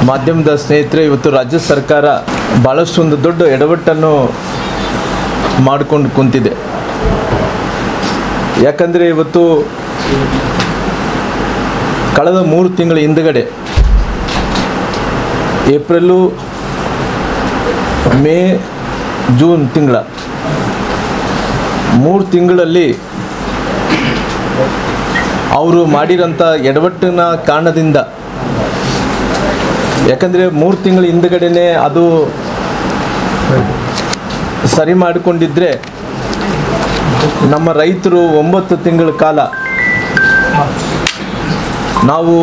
ಮಾಧ್ಯಮದ ಸ್ನೇಹಿತರೆ, ಇವತ್ತು ರಾಜ್ಯ ಸರ್ಕಾರ ಭಾಳಷ್ಟು ಒಂದು ದೊಡ್ಡ ಎಡವಟ್ಟನ್ನು ಮಾಡಿಕೊಂಡು ಕುಂತಿದೆ. ಯಾಕಂದರೆ ಇವತ್ತು ಕಳೆದ 3 ತಿಂಗಳ ಹಿಂದುಗಡೆ ಏಪ್ರಿಲು, ಮೇ, ಜೂನ್ ತಿಂಗಳ 3 ತಿಂಗಳಲ್ಲಿ ಅವರು ಮಾಡಿರೋಂಥ ಎಡವಟ್ಟಿನ ಕಾರಣದಿಂದ, ಯಾಕಂದರೆ 3 ತಿಂಗಳ ಹಿಂದುಗಡೆನೇ ಅದು ಸರಿ ಮಾಡಿಕೊಂಡಿದ್ದರೆ ನಮ್ಮ ರೈತರು 9 ತಿಂಗಳ ಕಾಲ ನಾವು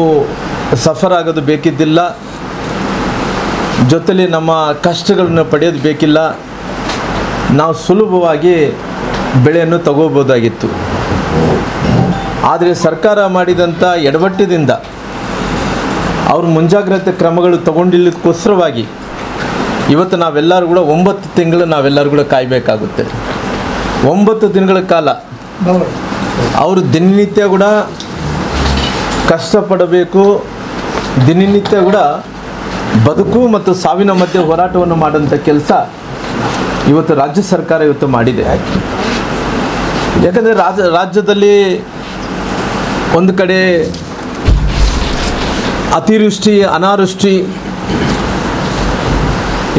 ಸಫರ್ ಆಗೋದು ಬೇಕಿದ್ದಿಲ್ಲ, ಜೊತೆಲಿ ನಮ್ಮ ಕಷ್ಟಗಳನ್ನು ಪಡೆಯೋದು ಬೇಕಿಲ್ಲ, ನಾವು ಸುಲಭವಾಗಿ ಬೆಳೆಯನ್ನು ತಗೋಬೋದಾಗಿತ್ತು. ಆದರೆ ಸರ್ಕಾರ ಮಾಡಿದಂಥ ಎಡವಟ್ಟದಿಂದ ಅವರು ಮುಂಜಾಗ್ರತೆ ಕ್ರಮಗಳು ತಗೊಂಡಿಲ್ಲದಕ್ಕೋಸ್ಕರವಾಗಿ ಇವತ್ತು ನಾವೆಲ್ಲರೂ ಕೂಡ 9 ತಿಂಗಳು ನಾವೆಲ್ಲರೂ ಕೂಡ ಕಾಯಬೇಕಾಗುತ್ತೆ. 9 ದಿನಗಳ ಕಾಲ ಅವರು ದಿನನಿತ್ಯ ಕೂಡ ಕಷ್ಟಪಡಬೇಕು, ದಿನನಿತ್ಯ ಕೂಡ ಬದುಕು ಮತ್ತು ಸಾವಿನ ಮಧ್ಯೆ ಹೋರಾಟವನ್ನು ಮಾಡೋಂಥ ಕೆಲಸ ಇವತ್ತು ರಾಜ್ಯ ಸರ್ಕಾರ ಇವತ್ತು ಮಾಡಿದೆ. ಯಾಕಂದರೆ ರಾಜ್ಯದಲ್ಲಿ ಒಂದು ಕಡೆ ಅತಿವೃಷ್ಟಿ, ಅನಾವೃಷ್ಟಿ,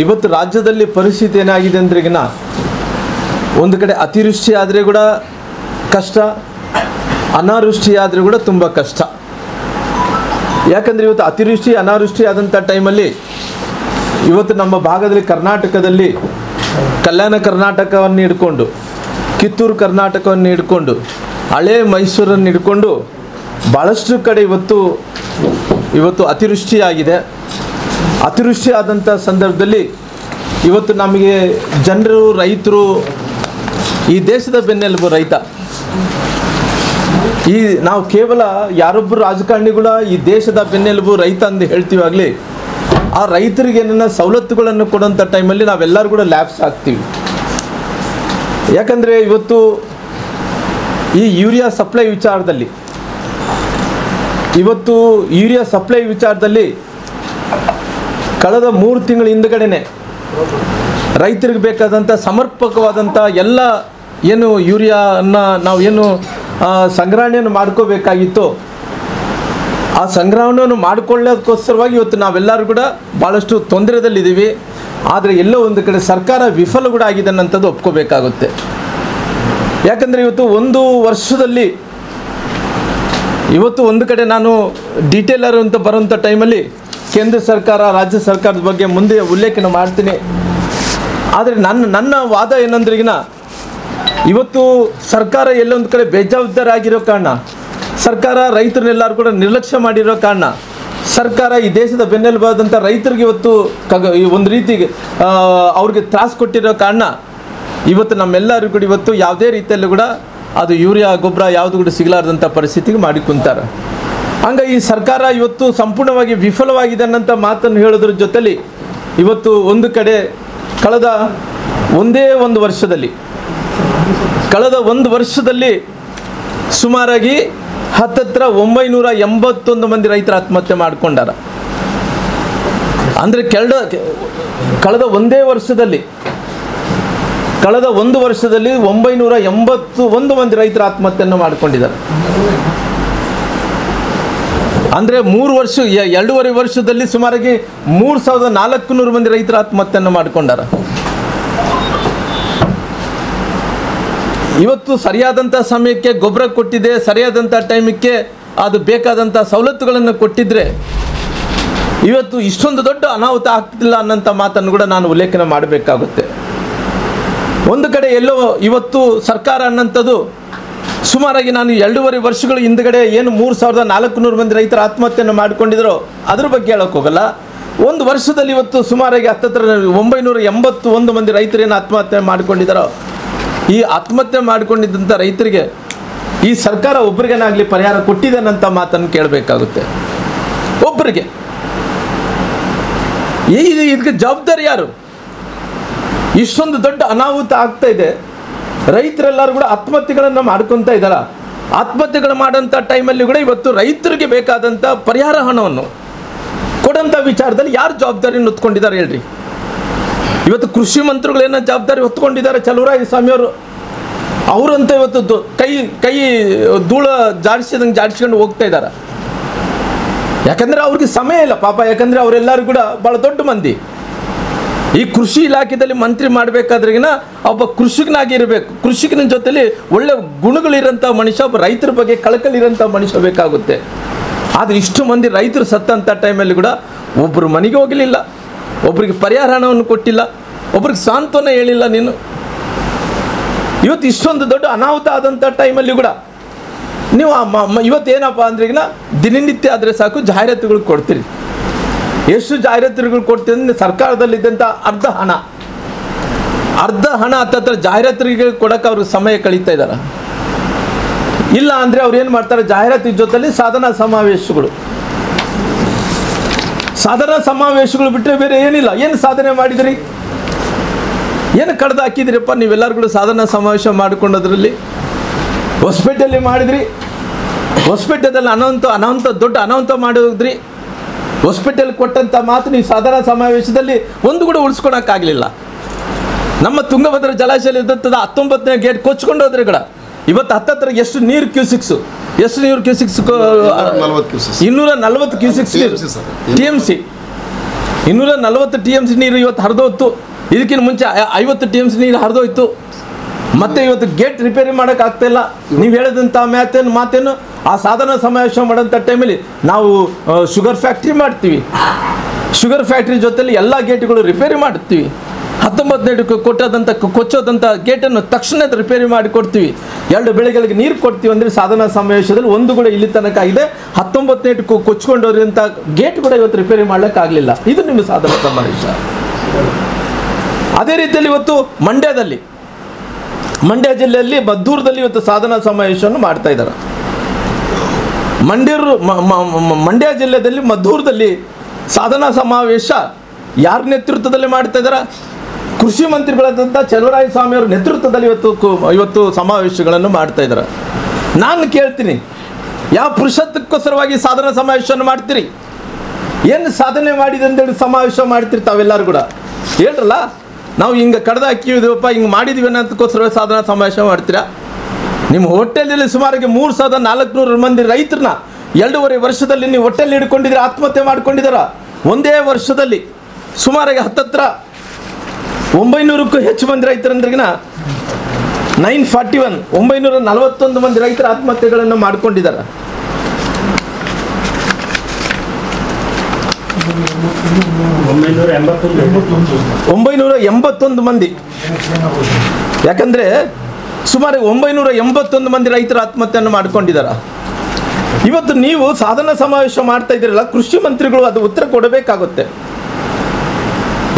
ಇವತ್ತು ರಾಜ್ಯದಲ್ಲಿ ಪರಿಸ್ಥಿತಿ ಏನಾಗಿದೆ ಅಂದ್ರೆಗಿನ ಒಂದು ಕಡೆ ಅತಿವೃಷ್ಟಿ ಆದರೆ ಕೂಡ ಕಷ್ಟ, ಅನಾವೃಷ್ಟಿ ಆದರೆ ಕೂಡ ತುಂಬ ಕಷ್ಟ. ಯಾಕಂದರೆ ಇವತ್ತು ಅತಿವೃಷ್ಟಿ, ಅನಾವೃಷ್ಟಿ ಆದಂಥ ಟೈಮಲ್ಲಿ ಇವತ್ತು ನಮ್ಮ ಭಾಗದಲ್ಲಿ ಕರ್ನಾಟಕದಲ್ಲಿ ಕಲ್ಯಾಣ ಕರ್ನಾಟಕವನ್ನು ಹಿಡ್ಕೊಂಡು, ಕಿತ್ತೂರು ಕರ್ನಾಟಕವನ್ನು ಹಿಡ್ಕೊಂಡು, ಹಳೆ ಮೈಸೂರನ್ನು ಹಿಡ್ಕೊಂಡು ಭಾಳಷ್ಟು ಕಡೆ ಇವತ್ತು ಅತಿವೃಷ್ಟಿ ಆಗಿದೆ. ಅತಿವೃಷ್ಟಿ ಆದಂಥ ಸಂದರ್ಭದಲ್ಲಿ ಇವತ್ತು ನಮಗೆ ಜನರು, ರೈತರು, ಈ ದೇಶದ ಬೆನ್ನೆಲುಬು ರೈತ. ನಾವು ಕೇವಲ ಯಾರೊಬ್ಬರು ರಾಜಕಾರಣಿಗಳ ಈ ದೇಶದ ಬೆನ್ನೆಲುಬು ರೈತ ಅಂತ ಹೇಳ್ತೀವಾಗಲಿ, ಆ ರೈತರಿಗೆ ಏನನ್ನ ಸವಲತ್ತುಗಳನ್ನು ಕೊಡೋಂಥ ಟೈಮಲ್ಲಿ ನಾವೆಲ್ಲರೂ ಕೂಡ ಲ್ಯಾಪ್ಸ್ ಆಗ್ತೀವಿ. ಯಾಕಂದರೆ ಇವತ್ತು ಈ ಯೂರಿಯಾ ಸಪ್ಲೈ ವಿಚಾರದಲ್ಲಿ ಕಳೆದ 3 ತಿಂಗಳ ಹಿಂದುಗಡೆನೆ ರೈತರಿಗೆ ಬೇಕಾದಂಥ ಸಮರ್ಪಕವಾದಂಥ ಎಲ್ಲ ಏನು ಯೂರಿಯಾವನ್ನು ನಾವು ಏನು ಸಂಗ್ರಹಣೆಯನ್ನು ಮಾಡ್ಕೋಬೇಕಾಗಿತ್ತು, ಆ ಸಂಗ್ರಹಣೆಯನ್ನು ಮಾಡಿಕೊಳ್ಳೋದಕ್ಕೋಸ್ಕರವಾಗಿ ಇವತ್ತು ನಾವೆಲ್ಲರೂ ಕೂಡ ಭಾಳಷ್ಟು ತೊಂದರೆದಲ್ಲಿದ್ದೀವಿ. ಆದರೆ ಎಲ್ಲೋ ಒಂದು ಕಡೆ ಸರ್ಕಾರ ವಿಫಲ ಕೂಡ ಆಗಿದೆ ಅನ್ನೋಂಥದ್ದು ಒಪ್ಕೋಬೇಕಾಗುತ್ತೆ. ಯಾಕಂದರೆ ಇವತ್ತು 1 ವರ್ಷದಲ್ಲಿ ಇವತ್ತು ಒಂದು ಕಡೆ ನಾನು ಡೀಟೇಲರ್ ಅಂತ ಬರೋಂಥ ಟೈಮಲ್ಲಿ ಕೇಂದ್ರ ಸರ್ಕಾರ, ರಾಜ್ಯ ಸರ್ಕಾರದ ಬಗ್ಗೆ ಮುಂದೆ ಉಲ್ಲೇಖನ ಮಾಡ್ತೀನಿ. ಆದರೆ ನನ್ನ ವಾದ ಏನಂದ್ರೆಗಿನ ಇವತ್ತು ಸರ್ಕಾರ ಎಲ್ಲೊಂದು ಕಡೆ ಬೇಜವಾಬ್ದಾರಿ ಆಗಿರೋ ಕಾರಣ, ಸರ್ಕಾರ ರೈತರನ್ನೆಲ್ಲರೂ ಕೂಡ ನಿರ್ಲಕ್ಷ್ಯ ಮಾಡಿರೋ ಕಾರಣ, ಸರ್ಕಾರ ಈ ದೇಶದ ಬೆನ್ನೆಲುಬಾದಂಥ ರೈತರಿಗೆ ಇವತ್ತು ಒಂದು ರೀತಿಗೆ ಅವ್ರಿಗೆ ತ್ರಾಸು ಕೊಟ್ಟಿರೋ ಕಾರಣ ಇವತ್ತು ನಮ್ಮೆಲ್ಲರೂ ಕೂಡ ಇವತ್ತು ಯಾವುದೇ ರೀತಿಯಲ್ಲೂ ಕೂಡ ಅದು ಯೂರಿಯಾ ಗೊಬ್ಬರ ಯಾವುದು ಕೂಡ ಸಿಗಲಾರ್ದಂಥ ಪರಿಸ್ಥಿತಿಗೆ ಮಾಡಿ ಕುಂತಾರೆ. ಹಂಗಾಗಿ ಈ ಸರ್ಕಾರ ಇವತ್ತು ಸಂಪೂರ್ಣವಾಗಿ ವಿಫಲವಾಗಿದೆ ಅನ್ನೋಂಥ ಮಾತನ್ನು ಹೇಳೋದ್ರ ಜೊತೆಲಿ ಇವತ್ತು ಒಂದು ಕಡೆ ಕಳೆದ ಒಂದು ವರ್ಷದಲ್ಲಿ ಸುಮಾರಾಗಿ ಹತ್ತತ್ರ 981 ಮಂದಿ ರೈತರ ಆತ್ಮಹತ್ಯೆ ಮಾಡಿಕೊಂಡಾರ. ಅಂದರೆ ಕಳೆದ 1 ವರ್ಷದಲ್ಲಿ 981 ಮಂದಿ ರೈತರ ಆತ್ಮಹತ್ಯೆಯನ್ನು ಮಾಡಿಕೊಂಡಿದ್ದಾರೆ. ಅಂದರೆ 2.5 ವರ್ಷದಲ್ಲಿ ಸುಮಾರಾಗಿ 3400 ಮಂದಿ ರೈತರ ಆತ್ಮಹತ್ಯೆಯನ್ನು ಮಾಡಿಕೊಂಡಾರ. ಇವತ್ತು ಸರಿಯಾದಂಥ ಸಮಯಕ್ಕೆ ಗೊಬ್ಬರ ಕೊಟ್ಟಿದೆ, ಸರಿಯಾದಂಥ ಟೈಮಿಗೆ ಅದು ಬೇಕಾದಂಥ ಸವಲತ್ತುಗಳನ್ನು ಕೊಟ್ಟಿದ್ದರೆ ಇವತ್ತು ಇಷ್ಟೊಂದು ದೊಡ್ಡ ಅನಾಹುತ ಆಗ್ತಿಲ್ಲ ಅನ್ನೋಂಥ ಮಾತನ್ನು ಕೂಡ ನಾನು ಉಲ್ಲೇಖನ ಮಾಡಬೇಕಾಗುತ್ತೆ. ಒಂದು ಕಡೆ ಎಲ್ಲೋ ಇವತ್ತು ಸರ್ಕಾರ ಅನ್ನೋಂಥದ್ದು ಸುಮಾರಾಗಿ ನಾನು 2.5 ವರ್ಷಗಳ ಹಿಂದುಗಡೆ ಏನು 3400 ಮಂದಿ ರೈತರ ಆತ್ಮಹತ್ಯೆಯನ್ನು ಮಾಡಿಕೊಂಡಿದ್ರು ಅದ್ರ ಬಗ್ಗೆ ಹೇಳೋಕೆ ಹೋಗಲ್ಲ. 1 ವರ್ಷದಲ್ಲಿ ಇವತ್ತು ಸುಮಾರಾಗಿ ಹತ್ತತ್ರ 981 ಮಂದಿ ರೈತರೇನು ಆತ್ಮಹತ್ಯೆ ಮಾಡಿಕೊಂಡಿದ್ದಾರೋ, ಈ ಆತ್ಮಹತ್ಯೆ ಮಾಡಿಕೊಂಡಿದ್ದಂಥ ರೈತರಿಗೆ ಈ ಸರ್ಕಾರ ಒಬ್ಬರಿಗೇನಾಗಲಿ ಪರಿಹಾರ ಕೊಟ್ಟಿದ್ದೇನಂತ ಮಾತನ್ನು ಕೇಳಬೇಕಾಗುತ್ತೆ. ಒಬ್ಬರಿಗೆ ಇದಕ್ಕೆ ಜವಾಬ್ದಾರಿ ಯಾರು? ಇಷ್ಟೊಂದು ದೊಡ್ಡ ಅನಾಹುತ ಆಗ್ತಾ ಇದೆ, ರೈತರೆಲ್ಲರೂ ಕೂಡ ಆತ್ಮಹತ್ಯೆಗಳನ್ನು ಮಾಡ್ಕೊತಾ ಇದ್ದಾರ. ಆತ್ಮಹತ್ಯೆಗಳು ಮಾಡೋಂಥ ಟೈಮಲ್ಲಿ ಕೂಡ ಇವತ್ತು ರೈತರಿಗೆ ಬೇಕಾದಂಥ ಪರಿಹಾರ ಹಣವನ್ನು ಕೊಡೋಂಥ ವಿಚಾರದಲ್ಲಿ ಯಾರು ಜವಾಬ್ದಾರಿಯನ್ನು ಹೊತ್ಕೊಂಡಿದ್ದಾರೆ ಹೇಳ್ರಿ? ಇವತ್ತು ಕೃಷಿ ಮಂತ್ರಿಗಳೇನೋ ಜವಾಬ್ದಾರಿ ಹೊತ್ಕೊಂಡಿದ್ದಾರೆ ಚಲುವರಾಯ ಸ್ವಾಮಿಯವರು. ಅವರಂತ ಇವತ್ತು ಕೈ ಧೂಳ ಜಾಡಿಸ್ಕೊಂಡು ಹೋಗ್ತಾ ಇದ್ದಾರೆ. ಯಾಕಂದರೆ ಅವ್ರಿಗೆ ಸಮಯ ಇಲ್ಲ ಪಾಪ. ಯಾಕಂದರೆ ಅವರೆಲ್ಲರೂ ಕೂಡ ಭಾಳ ದೊಡ್ಡ ಮಂದಿ. ಈ ಕೃಷಿ ಇಲಾಖೆಯಲ್ಲಿ ಮಂತ್ರಿ ಮಾಡಬೇಕಾದ್ರಿಗಿನ ಒಬ್ಬ ಕೃಷಿಕನಾಗಿರಬೇಕು. ಕೃಷಿಕನ ಜೊತೆಲಿ ಒಳ್ಳೆ ಗುಣಗಳಿರೋಂಥ ಮನುಷ್ಯ, ಒಬ್ಬ ರೈತರ ಬಗ್ಗೆ ಕಳಕಳಿರೋಂಥ ಮನುಷ್ಯ ಬೇಕಾಗುತ್ತೆ. ಆದರೆ ಇಷ್ಟು ಮಂದಿ ರೈತರು ಸತ್ತಂಥ ಟೈಮಲ್ಲಿ ಕೂಡ ಒಬ್ಬರು ಮನೆಗೆ ಹೋಗಲಿಲ್ಲ, ಒಬ್ಬರಿಗೆ ಪರಿಹಾರ ಹಣವನ್ನು ಕೊಟ್ಟಿಲ್ಲ, ಒಬ್ರಿಗೆ ಸಾಂತ್ವನ ಹೇಳಿಲ್ಲ. ನೀನು ಇವತ್ತು ಇಷ್ಟೊಂದು ದೊಡ್ಡ ಅನಾಹುತ ಆದಂಥ ಟೈಮಲ್ಲಿ ಕೂಡ ನೀವು ಇವತ್ತೇನಪ್ಪ ಅಂದ್ರೆಗಿನ ದಿನನಿತ್ಯ ಆದರೆ ಸಾಕು ಜಾಹೀರಾತುಗಳು ಕೊಡ್ತೀರಿ. ಎಷ್ಟು ಜಾಹೀರಾತುಗಳು ಕೊಡ್ತೀರಿ ಅಂದರೆ ಸರ್ಕಾರದಲ್ಲಿದ್ದಂಥ ಅರ್ಧ ಹಣ ಹತ್ತತ್ರ ಜಾಹೀರಾತುಗಳಿಗೆ ಕೊಡೋಕೆ ಅವ್ರಿಗೆ ಸಮಯ ಕಳೀತಾ ಇದ್ದಾರೆ. ಇಲ್ಲ ಅಂದರೆ ಅವ್ರು ಏನು ಮಾಡ್ತಾರೆ, ಜಾಹೀರಾತು ಜೊತೆಲಿ ಸಾಧನಾ ಸಮಾವೇಶಗಳು ಬಿಟ್ಟರೆ ಬೇರೆ ಏನಿಲ್ಲ. ಏನು ಸಾಧನೆ ಮಾಡಿದಿರಿ, ಏನು ಕಡ್ದು ಹಾಕಿದಿರಪ್ಪ ನೀವೆಲ್ಲರೂ ಸಾಧನಾ ಸಮಾವೇಶ ಮಾಡಿಕೊಂಡೋದ್ರಲ್ಲಿ? ಹೊಸಪೇಟೆಯಲ್ಲಿ ಮಾಡಿದ್ರಿ, ಹೊಸಪೇಟೆದಲ್ಲಿ ಅನಾಹುತ ದೊಡ್ಡ ಅನಾಹುತ ಮಾಡಿದ್ರಿ. ಹೊಸಪೇಟೆಯಲ್ಲಿ ಕೊಟ್ಟಂಥ ಮಾತು ನೀವು ಸಾಧನಾ ಸಮಾವೇಶದಲ್ಲಿ ಒಂದು ಕೂಡ ಉಳಿಸ್ಕೊಳಕ್ಕಾಗಲಿಲ್ಲ. ನಮ್ಮ ತುಂಗಭದ್ರಾ ಜಲಾಶಯ ಇದ್ದಂಥದ್ದು 19ನೇ ಗೇಟ್ ಕೊಚ್ಕೊಂಡು ಹೋದ್ರೆ ಕೂಡ ಇವತ್ತು ಹತ್ತತ್ರ ಎಷ್ಟು ನೀರು ಕ್ಯೂಸಿಕ್ಸು 240 ಕ್ಯೂಸಿಕ್ಸ್ ನೀರು TMC 240 TMC ನೀರು ಇವತ್ತು ಹರಿದೋಯ್ತು. ಇದಕ್ಕಿಂತ ಮುಂಚೆ 50 TMC ನೀರು ಹರಿದೋಯ್ತು. ಮತ್ತೆ ಇವತ್ತು ಗೇಟ್ ರಿಪೇರಿ ಮಾಡೋಕ್ಕಾಗ್ತಾಯಿಲ್ಲ. ನೀವು ಹೇಳಿದಂಥ ಮಾತೇನು ಆ ಸಾಧನಾ ಸಮಾವೇಶ ಮಾಡೋಂಥ ಟೈಮಲ್ಲಿ ನಾವು ಶುಗರ್ ಫ್ಯಾಕ್ಟ್ರಿ ಮಾಡ್ತೀವಿ, ಶುಗರ್ ಫ್ಯಾಕ್ಟ್ರಿ ಜೊತೆಲಿ ಎಲ್ಲ ಗೇಟ್ಗಳು ರಿಪೇರಿ ಮಾಡ್ತೀವಿ. 19ನೇ ಕೊಚ್ಚೋದಂಥ ಗೇಟನ್ನು ತಕ್ಷಣ ರಿಪೇರಿ ಮಾಡಿ ಕೊಡ್ತೀವಿ. 2 ಬೆಳೆಗಳಿಗೆ ನೀರು ಕೊಡ್ತೀವಿ ಅಂದರೆ ಸಾಧನಾ ಸಮಾವೇಶದಲ್ಲಿ ಒಂದು ಕೂಡ ಇಲ್ಲಿ ತನಕ ಆಗಿದೆ. 19ನೇ ಕೊಚ್ಕೊಂಡೋರಂಥ ಗೇಟ್ ಕೂಡ ಇವತ್ತು ರಿಪೇರಿ ಮಾಡ್ಲಿಕ್ಕಾಗಲಿಲ್ಲ. ಇದು ನಿಮ್ಮ ಸಾಧನಾ ಸಮಾವೇಶ. ಅದೇ ರೀತಿಯಲ್ಲಿ ಇವತ್ತು ಮಂಡ್ಯ ಜಿಲ್ಲೆಯಲ್ಲಿ ಮದ್ದೂರದಲ್ಲಿ ಇವತ್ತು ಸಾಧನಾ ಸಮಾವೇಶವನ್ನು ಮಾಡ್ತಾ ಇದ್ದಾರೆ. ಮಂಡ್ಯ ಜಿಲ್ಲೆಯಲ್ಲಿ ಮದ್ದೂರದಲ್ಲಿ ಸಾಧನಾ ಸಮಾವೇಶ ಯಾರ ನೇತೃತ್ವದಲ್ಲಿ ಮಾಡ್ತಾ ಇದ್ದಾರೆ? ಕೃಷಿ ಮಂತ್ರಿಗಳಾದಂಥ ಚಲುವರಾಯ ಸ್ವಾಮಿಯವರ ನೇತೃತ್ವದಲ್ಲಿ ಇವತ್ತು ಸಮಾವೇಶಗಳನ್ನು ಮಾಡ್ತಾ ಇದ್ದಾರೆ. ನಾನು ಕೇಳ್ತೀನಿ, ಯಾವ ಪುರುಷತ್ವಕ್ಕೋಸ್ಕರವಾಗಿ ಸಾಧನಾ ಸಮಾವೇಶವನ್ನು ಮಾಡ್ತೀರಿ? ಏನು ಸಾಧನೆ ಮಾಡಿದೆ ಅಂತೇಳಿ ಸಮಾವೇಶ ಮಾಡ್ತೀರಿ ತಾವೆಲ್ಲರೂ ಕೂಡ? ಹೇಳ್ರಲ್ಲ, ನಾವು ಹಿಂಗೆ ಕಡ್ದು ಹಾಕಿದ್ದೀವಪ್ಪ, ಹಿಂಗೆ ಮಾಡಿದ್ವಿ ಅನ್ನೋದಕ್ಕೋಸ್ಕರ ಸಾಧನಾ ಸಮಾವೇಶ ಮಾಡ್ತೀರಾ? ನಿಮ್ಮ ಹೊಟ್ಟೆಯಲ್ಲಿ ಸುಮಾರಿಗೆ 3400 ಮಂದಿ ರೈತರನ್ನ 2.5 ವರ್ಷದಲ್ಲಿ ನೀವು ಹೊಟ್ಟೆಯಲ್ಲಿ ಹಿಡ್ಕೊಂಡಿದ್ದೀರ, ಆತ್ಮಹತ್ಯೆ ಮಾಡ್ಕೊಂಡಿದ್ದೀರ. ಒಂದೇ ವರ್ಷದಲ್ಲಿ ಸುಮಾರಿಗೆ ಹತ್ತತ್ರ 900ಕ್ಕೂ ಹೆಚ್ಚು ಮಂದಿ ರೈತರಂದ್ರಿಗಿನ 941 ಮಂದಿ ರೈತರ ಆತ್ಮಹತ್ಯೆಗಳನ್ನು ಮಾಡಿಕೊಂಡಿದ್ದಾರೆ. 981 ಮಂದಿ. ಯಾಕಂದರೆ ಸುಮಾರು 981 ಮಂದಿ ರೈತರ ಆತ್ಮಹತ್ಯೆಯನ್ನು ಮಾಡಿಕೊಂಡಿದ್ದಾರೆ. ಇವತ್ತು ನೀವು ಸಾಧನಾ ಸಮಾವೇಶ ಮಾಡ್ತಾ ಇದ್ದೀರಲ್ಲ, ಕೃಷಿ ಮಂತ್ರಿಗಳು ಅದು ಉತ್ತರ ಕೊಡಬೇಕಾಗುತ್ತೆ.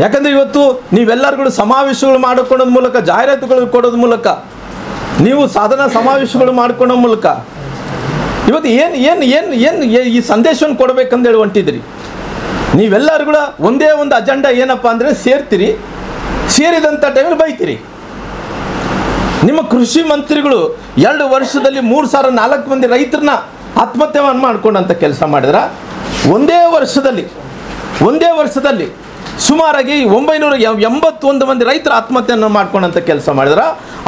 ಯಾಕಂದರೆ ಇವತ್ತು ನೀವೆಲ್ಲರಿಗೂ ಸಮಾವೇಶಗಳು ಮಾಡಿಕೊಳ್ಳೋದ್ರ ಮೂಲಕ, ಜಾಹೀರಾತುಗಳು ಕೊಡೋದ್ರ ಮೂಲಕ, ನೀವು ಸಾಧನಾ ಸಮಾವೇಶಗಳು ಮಾಡ್ಕೊಳ್ಳೋ ಮೂಲಕ ಇವತ್ತು ಏನು ಈ ಸಂದೇಶವನ್ನು ಕೊಡಬೇಕಂದೇಳಿ ಹೊಂಟಿದ್ರಿ. ನೀವೆಲ್ಲರೂ ಕೂಡ ಒಂದೇ ಒಂದು ಅಜೆಂಡಾ ಏನಪ್ಪ ಅಂದರೆ ಸೇರ್ತೀರಿ, ಸೇರಿದಂಥ ಟೈಮಲ್ಲಿ ಬೈತೀರಿ. ನಿಮ್ಮ ಕೃಷಿ ಮಂತ್ರಿಗಳು 2 ವರ್ಷದಲ್ಲಿ 3004 ಮಂದಿ ರೈತರನ್ನ ಆತ್ಮಹತ್ಯೆಯನ್ನು ಮಾಡ್ಕೊಂಡಂಥ ಕೆಲಸ ಮಾಡಿದ್ರ. ಒಂದೇ ವರ್ಷದಲ್ಲಿ ಸುಮಾರಾಗಿ 981 ಮಂದಿ ರೈತರ ಆತ್ಮಹತ್ಯೆಯನ್ನು ಮಾಡ್ಕೊಂಡಂಥ ಕೆಲಸ ಮಾಡಿದ್ರ.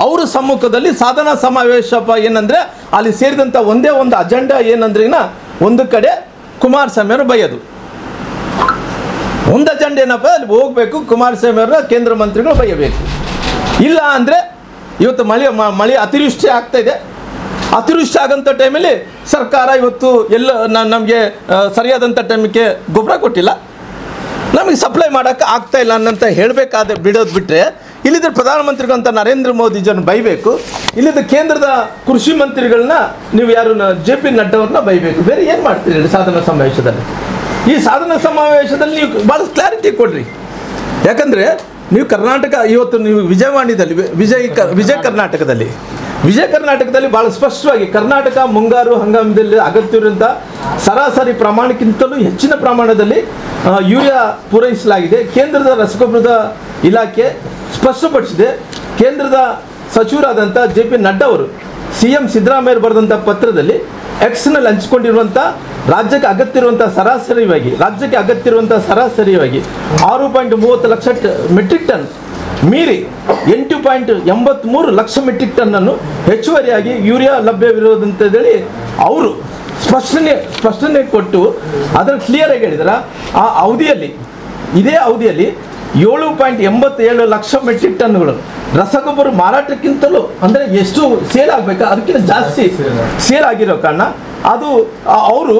ಅವರ ಸಮ್ಮುಖದಲ್ಲಿ ಸಾಧನಾ ಸಮಾವೇಶಪ್ಪ ಏನಂದರೆ ಅಲ್ಲಿ ಸೇರಿದಂಥ ಒಂದೇ ಒಂದು ಅಜೆಂಡಾ ಏನಂದ್ರೆ ಒಂದು ಕಡೆ ಕುಮಾರಸ್ವಾಮಿ ಅವರು ಬೈಯೋದು, ಒಂದು ಅಜೆಂಡಾ ಏನಪ್ಪ ಅಲ್ಲಿ ಹೋಗಬೇಕು, ಕುಮಾರಸ್ವಾಮಿ ಅವರ ಕೇಂದ್ರ ಮಂತ್ರಿಗಳು ಬೈಯಬೇಕು. ಇಲ್ಲ ಅಂದರೆ ಇವತ್ತು ಮಳೆ ಅತಿವೃಷ್ಟಿ ಆಗ್ತಾ ಇದೆ. ಅತಿವೃಷ್ಟಿ ಆಗೋಂಥ ಟೈಮಲ್ಲಿ ಸರ್ಕಾರ ಇವತ್ತು ನಮಗೆ ಸರಿಯಾದಂಥ ಟೈಮಿಗೆ ಗೊಬ್ಬರ ಕೊಟ್ಟಿಲ್ಲ, ನಮಗೆ ಸಪ್ಲೈ ಮಾಡೋಕ್ಕೆ ಆಗ್ತಾ ಇಲ್ಲ ಅನ್ನಂತ ಹೇಳಬೇಕಾದ್ರೆ ಬಿಡೋದು ಬಿಟ್ಟರೆ, ಇಲ್ಲಿದ್ದ ಪ್ರಧಾನಮಂತ್ರಿಗಳಂತ ನರೇಂದ್ರ ಮೋದಿಜಿಯನ್ನು ಬೈಬೇಕು, ಇಲ್ಲಿದ್ದ ಕೇಂದ್ರದ ಕೃಷಿ ಮಂತ್ರಿಗಳನ್ನ ನೀವು ಯಾರು JP ನಡ್ಡಾ ಅವ್ರನ್ನ ಬೈಬೇಕು. ಬೇರೆ ಏನು ಮಾಡ್ತೀರಿ ಸಾಧನಾ ಸಮಾವೇಶದಲ್ಲಿ? ಈ ಸಾಧನಾ ಸಮಾವೇಶದಲ್ಲಿ ನೀವು ಭಾಳ ಕ್ಲಾರಿಟಿ ಕೊಡ್ರಿ. ಯಾಕಂದರೆ ನೀವು ಕರ್ನಾಟಕ ಇವತ್ತು ನೀವು ವಿಜಯವಾಣಿದಲ್ಲಿ ವಿಜಯ ಕರ್ನಾಟಕದಲ್ಲಿ ಭಾಳ ಸ್ಪಷ್ಟವಾಗಿ ಕರ್ನಾಟಕ ಮುಂಗಾರು ಹಂಗಾಮದಲ್ಲಿ ಅಗತ್ಯವಿರುವಂಥ ಸರಾಸರಿ ಪ್ರಮಾಣಕ್ಕಿಂತಲೂ ಹೆಚ್ಚಿನ ಪ್ರಮಾಣದಲ್ಲಿ ಯೂರಿಯಾ ಪೂರೈಸಲಾಗಿದೆ. ಕೇಂದ್ರದ ರಸಗೊಬ್ಬರದ ಇಲಾಖೆ ಸ್ಪಷ್ಟಪಡಿಸಿದೆ. ಕೇಂದ್ರದ ಸಚಿವರಾದಂಥ JP ನಡ್ಡಾ ಅವರು CM ಸಿದ್ದರಾಮಯ್ಯ ಬರೆದಂಥ ಪತ್ರದಲ್ಲಿ ಎಕ್ಸ್ನಲ್ಲಿ ಹಂಚಿಕೊಂಡಿರುವಂಥ ರಾಜ್ಯಕ್ಕೆ ಅಗತ್ಯ ಇರುವಂಥ ಸರಾಸರಿಯಾಗಿ 6.30 ಲಕ್ಷ ಮೆಟ್ರಿಕ್ ಟನ್ ಮೀರಿ 8.83 ಲಕ್ಷ ಮೆಟ್ರಿಕ್ ಟನ್ನನ್ನು ಹೆಚ್ಚುವರಿಯಾಗಿ ಯೂರಿಯಾ ಲಭ್ಯವಿರುವುದಂತೇಳಿ ಅವರು ಸ್ಪಷ್ಟನೆ ಕೊಟ್ಟು ಅದನ್ನು ಕ್ಲಿಯರಾಗಿ ಹೇಳಿದಾರೆ. ಆ ಅವಧಿಯಲ್ಲಿ ಇದೇ ಅವಧಿಯಲ್ಲಿ 7.87 ಲಕ್ಷ ಮೆಟ್ರಿಕ್ ಟನ್ಗಳು ರಸಗೊಬ್ಬರ ಮಾರಾಟಕ್ಕಿಂತಲೂ ಅಂದರೆ ಎಷ್ಟು ಸೇಲ್ ಆಗಬೇಕಾ ಅದಕ್ಕಿಂತ ಜಾಸ್ತಿ ಸೇಲ್ ಆಗಿರೋ ಕಾರಣ ಅದು ಅವರು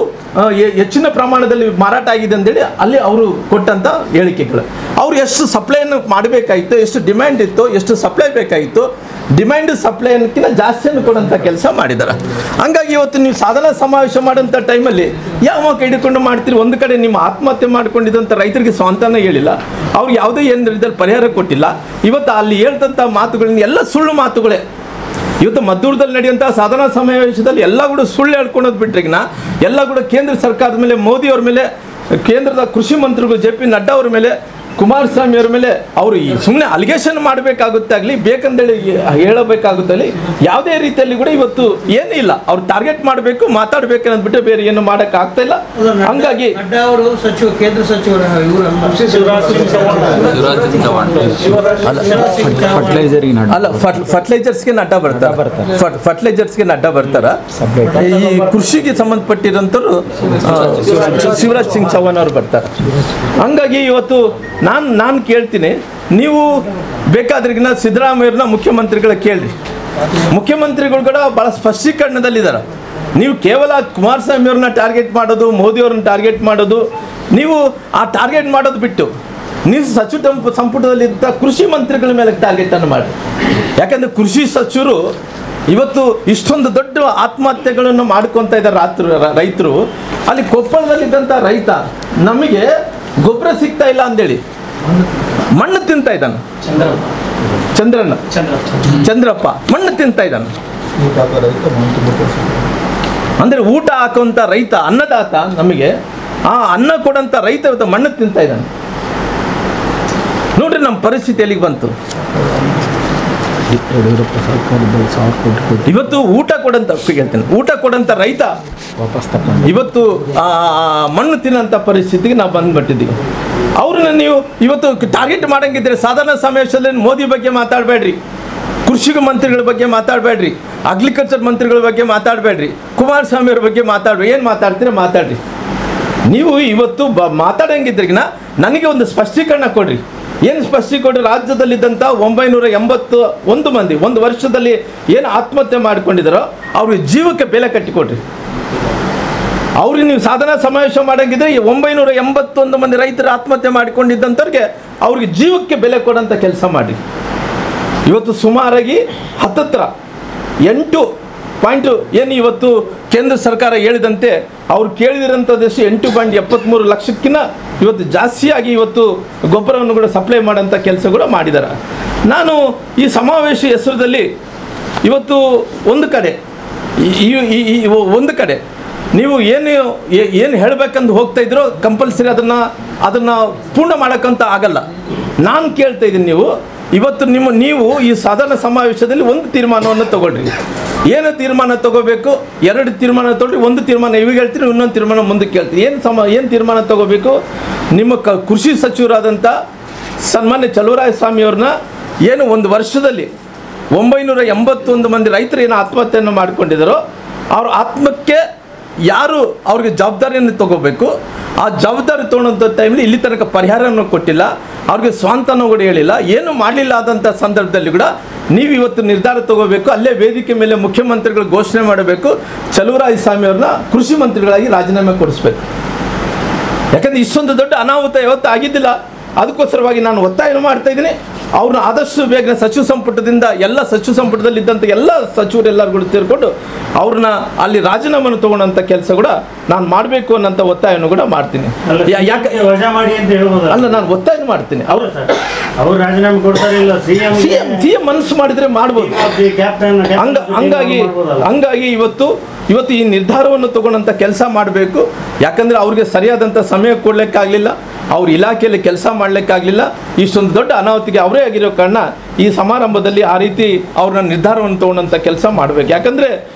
ಹೆಚ್ಚಿನ ಪ್ರಮಾಣದಲ್ಲಿ ಮಾರಾಟ ಆಗಿದೆ ಅಂತೇಳಿ ಅಲ್ಲಿ ಅವರು ಕೊಟ್ಟಂಥ ಹೇಳಿಕೆಗಳು. ಅವರು ಎಷ್ಟು ಸಪ್ಲೈಯನ್ನು ಮಾಡಬೇಕಾಗಿತ್ತು, ಎಷ್ಟು ಡಿಮ್ಯಾಂಡ್ ಇತ್ತು, ಎಷ್ಟು ಸಪ್ಲೈ ಬೇಕಾಗಿತ್ತು, ಡಿಮ್ಯಾಂಡ್ ಸಪ್ಲೈ ಅನ್ನೋಕ್ಕಿಂತ ಜಾಸ್ತಿಯನ್ನು ಕೊಡೋಂಥ ಕೆಲಸ ಮಾಡಿದ್ದಾರೆ. ಹಂಗಾಗಿ ಇವತ್ತು ನೀವು ಸಾಧನಾ ಸಮಾವೇಶ ಮಾಡೋಂಥ ಟೈಮಲ್ಲಿ ಯಾವ ಹಿಡಿಕೊಂಡು ಮಾಡ್ತೀರಿ? ಒಂದು ಕಡೆ ನಿಮ್ಮ ಆತ್ಮಹತ್ಯೆ ಮಾಡ್ಕೊಂಡಿದ್ದಂಥ ರೈತರಿಗೆ ಸ್ವಂತನೇ ಹೇಳಿಲ್ಲ, ಅವ್ರಿಗೆ ಯಾವುದೇ ಏನು ರೀತಿಯಲ್ಲಿ ಪರಿಹಾರ ಕೊಟ್ಟಿಲ್ಲ. ಇವತ್ತು ಅಲ್ಲಿ ಹೇಳ್ತಂಥ ಮಾತುಗಳನ್ನ ಎಲ್ಲ ಸುಳ್ಳು ಮಾತುಗಳೇ. ಇವತ್ತು ಮದ್ದೂರದಲ್ಲಿ ನಡೆಯುವಂಥ ಸಾಧನಾ ಸಮಾವೇಶದಲ್ಲಿ ಎಲ್ಲ ಕೂಡ ಸುಳ್ಳು ಹೇಳ್ಕೊಳೋದು ಬಿಟ್ಟರೆಗಿನ ಎಲ್ಲ ಕೂಡ ಕೇಂದ್ರ ಸರ್ಕಾರದ ಮೇಲೆ, ಮೋದಿಯವ್ರ ಮೇಲೆ, ಕೇಂದ್ರದ ಕೃಷಿ ಮಂತ್ರಿಗಳು JP ನಡ್ಡಾ ಅವ್ರ ಮೇಲೆ, ಕುಮಾರಸ್ವಾಮಿ ಅವ್ರ ಮೇಲೆ ಅವರು ಸುಮ್ಮನೆ ಅಲಿಗೇಷನ್ ಮಾಡಬೇಕಾಗುತ್ತಾಗಲಿ, ಬೇಕಂದೇಳಿ ಹೇಳಬೇಕಾಗುತ್ತಲ್ಲಿ ಯಾವುದೇ ರೀತಿಯಲ್ಲಿ ಕೂಡ ಇವತ್ತು ಏನೂ ಇಲ್ಲ. ಅವ್ರು ಟಾರ್ಗೆಟ್ ಮಾಡಬೇಕು, ಮಾತಾಡಬೇಕು ಅನ್ನೋದ್ಬಿಟ್ಟು ಬೇರೆ ಏನು ಮಾಡೋಕ್ಕೆ ಆಗ್ತಾ ಇಲ್ಲ. ಹಂಗಾಗಿ ಅವರು ಸಚಿವ ಕೇಂದ್ರ ಸಚಿವರು ಫರ್ಟಿಲೈಸರ್ಸ್ಗೆ ನಡ್ಡಾ ಬರ್ತಾರೆ. ಈ ಕೃಷಿಗೆ ಸಂಬಂಧಪಟ್ಟಿರೋಂಥವ್ರು ಶಿವರಾಜ್ ಸಿಂಗ್ ಚೌಹಾಣ್ ಅವರು ಬರ್ತಾರೆ. ಹಂಗಾಗಿ ಇವತ್ತು ನಾನು ಕೇಳ್ತೀನಿ, ನೀವು ಬೇಕಾದ್ರಿಗಿನ ಸಿದ್ದರಾಮಯ್ಯವ್ರನ್ನ ಮುಖ್ಯಮಂತ್ರಿಗಳ ಕೇಳ್ರಿ. ಮುಖ್ಯಮಂತ್ರಿಗಳು ಕೂಡ ಭಾಳ ಸ್ಪಷ್ಟೀಕರಣದಲ್ಲಿದ್ದಾರೆ. ನೀವು ಕೇವಲ ಕುಮಾರಸ್ವಾಮಿ ಅವ್ರನ್ನ ಟಾರ್ಗೆಟ್ ಮಾಡೋದು, ಮೋದಿಯವ್ರನ್ನ ಟಾರ್ಗೆಟ್ ಮಾಡೋದು, ನೀವು ಆ ಟಾರ್ಗೆಟ್ ಮಾಡೋದು ಬಿಟ್ಟು ನೀವು ಸಚಿವ ಸಂಪುಟದಲ್ಲಿದ್ದ ಕೃಷಿ ಮಂತ್ರಿಗಳ ಮೇಲೆ ಟಾರ್ಗೆಟನ್ನು ಮಾಡಿ. ಯಾಕಂದರೆ ಕೃಷಿ ಸಚಿವರು ಇವತ್ತು ಇಷ್ಟೊಂದು ದೊಡ್ಡ ಆತ್ಮಹತ್ಯೆಗಳನ್ನು ಮಾಡ್ಕೊತಾ ಇದ್ದಾರೆ ರೈತರು. ಅಲ್ಲಿ ಕೊಪ್ಪಳದಲ್ಲಿದ್ದಂಥ ರೈತ ನಮಗೆ ಗೊಬ್ಬರ ಸಿಗ್ತಾ ಇಲ್ಲ ಅಂದೇಳಿ ಮಣ್ಣು ತಿಂತಾ ಇದ್ದಾನೆ. ಚಂದ್ರಪ್ಪ ಮಣ್ಣು ತಿಂತಾ ಇದ್ದಾನೆ. ಅಂದರೆ ಊಟ ಹಾಕುವಂಥ ರೈತ, ಅನ್ನದಾತ, ನಮಗೆ ಆ ಅನ್ನ ಕೊಡೋಂಥ ರೈತ ಇವತ್ತು ಮಣ್ಣು ತಿಂತಾ ಇದ್ದಾನೆ. ನೋಡ್ರಿ ನಮ್ಮ ಪರಿಸ್ಥಿತಿ ಎಲ್ಲಿಗೆ ಬಂತು. ಇವತ್ತು ಊಟ ಕೊಡಂತ ರೈತ ಇವತ್ತು ಮಣ್ಣು ತಿನ್ನಂತ ಪರಿಸ್ಥಿತಿಗೆ ನಾವು ಬಂದ್ಬಿಟ್ಟಿದ್ದೀವಿ. ಅವ್ರನ್ನ ನೀವು ಇವತ್ತು ಟಾರ್ಗೆಟ್ ಮಾಡಂಗಿದ್ರೆ ಸಾಧಾರಣ ಸಮಾವೇಶದಲ್ಲಿ ಮೋದಿ ಬಗ್ಗೆ ಮಾತಾಡಬೇಡ್ರಿ, ಕೃಷಿ ಮಂತ್ರಿಗಳ ಬಗ್ಗೆ ಮಾತಾಡಬೇಡ್ರಿ, ಅಗ್ರಿಕಲ್ಚರ್ ಮಂತ್ರಿಗಳ ಬಗ್ಗೆ ಮಾತಾಡಬೇಡ್ರಿ, ಕುಮಾರಸ್ವಾಮಿ ಅವ್ರ ಬಗ್ಗೆ ಮಾತಾಡ್ರಿ. ಏನು ಮಾತಾಡ್ತೀರ ಮಾತಾಡ್ರಿ. ನೀವು ಇವತ್ತು ಮಾತಾಡಂಗಿದ್ರಿಗಿನ ನನಗೆ ಒಂದು ಸ್ಪಷ್ಟೀಕರಣ ಕೊಡ್ರಿ. ಏನು ಸ್ಪಷ್ಟೀಕರಣ? ರಾಜ್ಯದಲ್ಲಿದ್ದಂಥ 981 ಮಂದಿ ಒಂದು ವರ್ಷದಲ್ಲಿ ಏನು ಆತ್ಮಹತ್ಯೆ ಮಾಡಿಕೊಂಡಿದ್ದಾರೋ ಅವ್ರಿಗೆ ಜೀವಕ್ಕೆ ಬೆಲೆ ಕಟ್ಟಿಕೊಡ್ರಿ. ಅವ್ರಿಗೆ ನೀವು ಸಾಧನಾ ಸಮಾವೇಶ ಮಾಡಂಗಿದ್ರೆ 981 ಮಂದಿ ರೈತರು ಆತ್ಮಹತ್ಯೆ ಮಾಡಿಕೊಂಡಿದ್ದಂಥವ್ರಿಗೆ ಅವ್ರಿಗೆ ಜೀವಕ್ಕೆ ಬೆಲೆ ಕೊಡೋಂಥ ಕೆಲಸ ಮಾಡಿ. ಇವತ್ತು ಸುಮಾರಾಗಿ 8 ಪಾಯಿಂಟು ಏನು ಇವತ್ತು ಕೇಂದ್ರ ಸರ್ಕಾರ ಹೇಳಿದಂತೆ ಅವ್ರು ಕೇಳಿದಿರೋಂಥದ್ದಷ್ಟು 8.73 ಲಕ್ಷಕ್ಕಿಂತ ಇವತ್ತು ಜಾಸ್ತಿಯಾಗಿ ಇವತ್ತು ಗೊಬ್ಬರವನ್ನು ಕೂಡ ಸಪ್ಲೈ ಮಾಡೋಂಥ ಕೆಲಸ ಕೂಡ ಮಾಡಿದ್ದಾರೆ. ನಾನು ಈ ಸಮಾವೇಶ ಹೆಸರಲ್ಲಿ ಇವತ್ತು ಒಂದು ಕಡೆ ನೀವು ಏನು ಹೇಳಬೇಕಂದು ಹೋಗ್ತಾ ಇದ್ರೋ ಕಂಪಲ್ಸರಿ ಅದನ್ನು ಪೂರ್ಣ ಮಾಡೋಕ್ಕಂತ ಆಗಲ್ಲ. ನಾನು ಕೇಳ್ತಾ ಇದ್ದೀನಿ, ಇವತ್ತು ನೀವು ಈ ಸಾಧಾರಣ ಸಮಾವೇಶದಲ್ಲಿ ಒಂದು ತೀರ್ಮಾನವನ್ನು ತಗೊಳ್ರಿ. ಏನು ತೀರ್ಮಾನ ತಗೋಬೇಕು? 2 ತೀರ್ಮಾನ ತಗೊಳ್ರಿ. ಒಂದು ತೀರ್ಮಾನ ಇವಾಗ ಹೇಳ್ತೀನಿ, ಇನ್ನೊಂದು ತೀರ್ಮಾನ ಮುಂದಕ್ಕೆ ಹೇಳ್ತೀನಿ. ಏನು ತೀರ್ಮಾನ ತಗೋಬೇಕು? ನಿಮ್ಮ ಕೃಷಿ ಸಚಿವರಾದಂಥ ಸನ್ಮಾನ್ಯ ಚಲುವರಾಯಸ್ವಾಮಿಯವ್ರನ್ನ ಏನು ಒಂದು ವರ್ಷದಲ್ಲಿ 981 ಮಂದಿ ರೈತರು ಏನು ಆತ್ಮಹತ್ಯೆಯನ್ನು ಮಾಡಿಕೊಂಡಿದ್ದಾರೋ ಅವ್ರ ಆತ್ಮಕ್ಕೆ ಯಾರು ಅವ್ರಿಗೆ ಜವಾಬ್ದಾರಿಯನ್ನು ತಗೋಬೇಕು, ಆ ಜವಾಬ್ದಾರಿ ತೊಗೊಳ್ಳೋಂಥ ಟೈಮಲ್ಲಿ ಇಲ್ಲಿ ತನಕ ಪರಿಹಾರವನ್ನು ಕೊಟ್ಟಿಲ್ಲ, ಅವ್ರಿಗೆ ಸ್ವಂತನೂ ಕೂಡ ಹೇಳಿಲ್ಲ, ಏನು ಮಾಡಲಿಲ್ಲ ಆದಂಥ ಸಂದರ್ಭದಲ್ಲಿ ಕೂಡ ನೀವು ಇವತ್ತು ನಿರ್ಧಾರ ತಗೋಬೇಕು. ಅಲ್ಲೇ ವೇದಿಕೆ ಮೇಲೆ ಮುಖ್ಯಮಂತ್ರಿಗಳು ಘೋಷಣೆ ಮಾಡಬೇಕು, ಚಲುವರಾಯಸ್ವಾಮಿ ಅವ್ರನ್ನ ಕೃಷಿ ಮಂತ್ರಿಗಳಾಗಿ ರಾಜೀನಾಮೆ ಕೊಡಿಸ್ಬೇಕು. ಯಾಕಂದರೆ ಇಷ್ಟೊಂದು ದೊಡ್ಡ ಅನಾಹುತ ಯಾವತ್ತೂ ಆಗಿದ್ದಿಲ್ಲ. ಅದಕ್ಕೋಸ್ಕರವಾಗಿ ನಾನು ಒತ್ತಾಯ ಮಾಡ್ತಾ ಇದ್ದೀನಿ, ಅವ್ರನ್ನ ಆದಷ್ಟು ಬೇಗ ಸಚಿವ ಸಂಪುಟದಿಂದ ಸಚಿವ ಸಂಪುಟದಲ್ಲಿದ್ದಂಥ ಎಲ್ಲ ಸಚಿವರೆಲ್ಲರೂ ಕೂಡ ಸೇರಿಕೊಂಡು ಅವ್ರನ್ನ ಅಲ್ಲಿ ರಾಜೀನಾಮೆಯನ್ನು ತಗೊಳ್ಳೋಂಥ ಕೆಲಸ ಕೂಡ ನಾನು ಮಾಡಬೇಕು ಅನ್ನೋಂಥ ಒತ್ತಾಯವನ್ನು ಕೂಡ ಮಾಡ್ತೀನಿ. ಯಾಕೆ ಅಲ್ಲ, ನಾನು ಒತ್ತಾಯ ಮಾಡ್ತೀನಿ. ಅವರು ರಾಜೀನಾಮೆ ಕೊಡ್ತಾರಿಲ್ಲ, ಸಿಎಂ ಮನಸ್ಸು ಮಾಡಿದರೆ ಮಾಡ್ಬೋದು. ಹಂಗಾಗಿ ಇವತ್ತು ಇವತ್ತು ಈ ನಿರ್ಧಾರವನ್ನು ತಗೊಂಡಂಥ ಕೆಲಸ ಮಾಡಬೇಕು. ಯಾಕಂದರೆ ಅವ್ರಿಗೆ ಸರಿಯಾದಂಥ ಸಮಯ ಕೊಡಲಿಕ್ಕಾಗಲಿಲ್ಲ, ಅವ್ರ ಇಲಾಖೆಯಲ್ಲಿ ಕೆಲಸ ಮಾಡಲಿಕ್ಕಾಗಲಿಲ್ಲ. ಇಷ್ಟೊಂದು ದೊಡ್ಡ ಅನಾಹುತಿಗೆ ಅವರೇ ಆಗಿರೋ ಕಾರಣ ಈ ಸಮಾರಂಭದಲ್ಲಿ ಆ ರೀತಿ ಅವ್ರನ್ನ ನಿರ್ಧಾರವನ್ನು ತೊಗೊಂಡಂಥ ಕೆಲಸ ಮಾಡಬೇಕು. ಯಾಕಂದರೆ